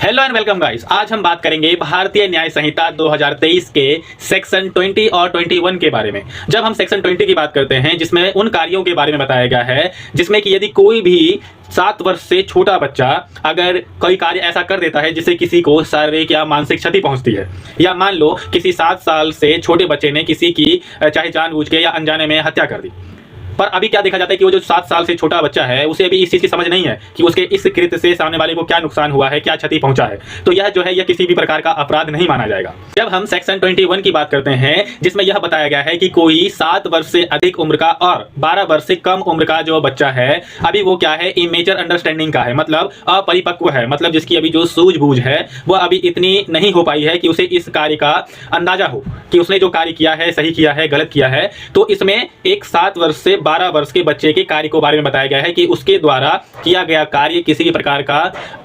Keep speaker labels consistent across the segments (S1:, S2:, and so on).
S1: Hello and welcome guys. आज हम बात करेंगे भारतीय न्याय संहिता 2023 के सेक्शन 20 और 21 के बारे में। जब हम सेक्शन 20 की बात करते हैं जिसमें उन कार्यों के बारे में बताया गया है जिसमें कि यदि कोई भी 7 वर्ष से छोटा बच्चा अगर कोई कार्य ऐसा कर देता है जिससे किसी को शारीरिक या मानसिक क्षति पहुंचती है, या मान लो किसी 7 साल से छोटे बच्चे ने किसी की चाहे जानबूझ के या अनजाने में हत्या कर दी, पर अभी क्या देखा जाता है कि वो जो 7 साल से छोटा बच्चा है उसे अभी इस चीज की समझ नहीं है कि उसके इस कृत्य से सामने वाले को क्या नुकसान हुआ है, क्या क्षति पहुंचा है। तो यह जो है यह किसी भी प्रकार का अपराध नहीं माना जाएगा। जब हम सेक्शन 21 की बात करते हैं जिसमें यह बताया गया है कि कोई 7 वर्ष से अधिक उम्र का और 12 वर्ष से कम उम्र का जो बच्चा है, अभी वो क्या है, इमेचर अंडरस्टैंडिंग का है, मतलब अपरिपक्व है, मतलब जिसकी अभी जो सूझबूझ है वह अभी इतनी नहीं हो पाई है कि उसे इस कार्य का अंदाजा हो कि उसने जो कार्य किया है सही किया है गलत किया है। तो इसमें एक 7 वर्ष से 12 वर्ष के बच्चे के कार्य को बारे में बताया गया है कि उसके द्वारा किया गया कार्य किसी भी प्रकार का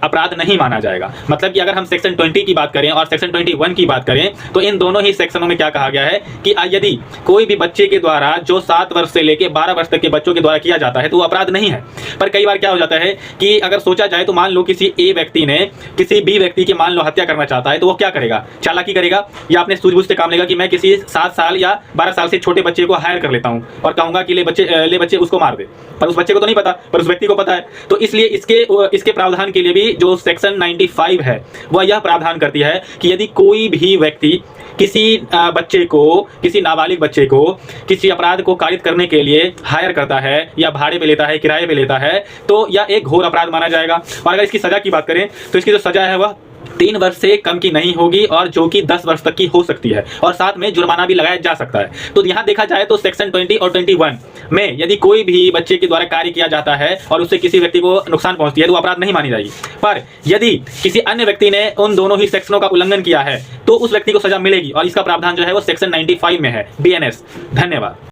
S1: अपराध नहीं माना जाएगा। मतलब कि अगर हम सेक्शन 20 की बात करें और सेक्शन 21 की बात करें तो इन दोनों ही सेक्शनों में क्या कहा गया है कि यदि कोई भी बच्चे के द्वारा जो 7 वर्ष से लेकर 12 वर्ष तक के बच्चों के द्वारा किया जाता है तो वो अपराध नहीं है। पर कई बार क्या हो जाता है कि अगर सोचा जाए तो मान लो किसी ए व्यक्ति ने किसी बी व्यक्ति की मान लो हत्या करना चाहता है तो वो क्या करेगा, चालाकी करेगा या अपने सूझबूझ से काम लेगा कि मैं किसी 7 साल या 12 साल से छोटे बच्चे को हायर कर लेता हूं और कहूंगा कि ले बच्चे उसको मार दे। पर उस बच्चे को तो नहीं पता, पर उस व्यक्ति को पता है। तो इसलिए इसके प्रावधान के लिए भी जो सेक्शन 95 है वह यह प्रावधान करती है कि यदि कोई भी व्यक्ति किसी बच्चे को, किसी नाबालिग बच्चे को किसी अपराध को कारित करने के लिए हायर करता है या भाड़े पे लेता है, किराए पे लेता है, तो यह एक घोर अपराध माना जाएगा। और अगर इसकी सजा की बात करें तो इसकी जो सजा है वह 3 वर्ष से कम की नहीं होगी और जो कि 10 वर्ष तक की हो सकती है, और साथ में जुर्माना भी लगाया जा सकता है। तो यहां देखा जाए तो सेक्शन 20 और 21 में यदि कोई भी बच्चे के द्वारा कार्य किया जाता है और उससे किसी व्यक्ति को नुकसान पहुंचती है तो अपराध नहीं मानी जाएगी। पर यदि किसी अन्य व्यक्ति ने उन दोनों ही सेक्शनों का उल्लंघन किया है तो उस व्यक्ति को सजा मिलेगी, और इसका प्रावधान जो है वो सेक्शन 95 में है, BNS। धन्यवाद।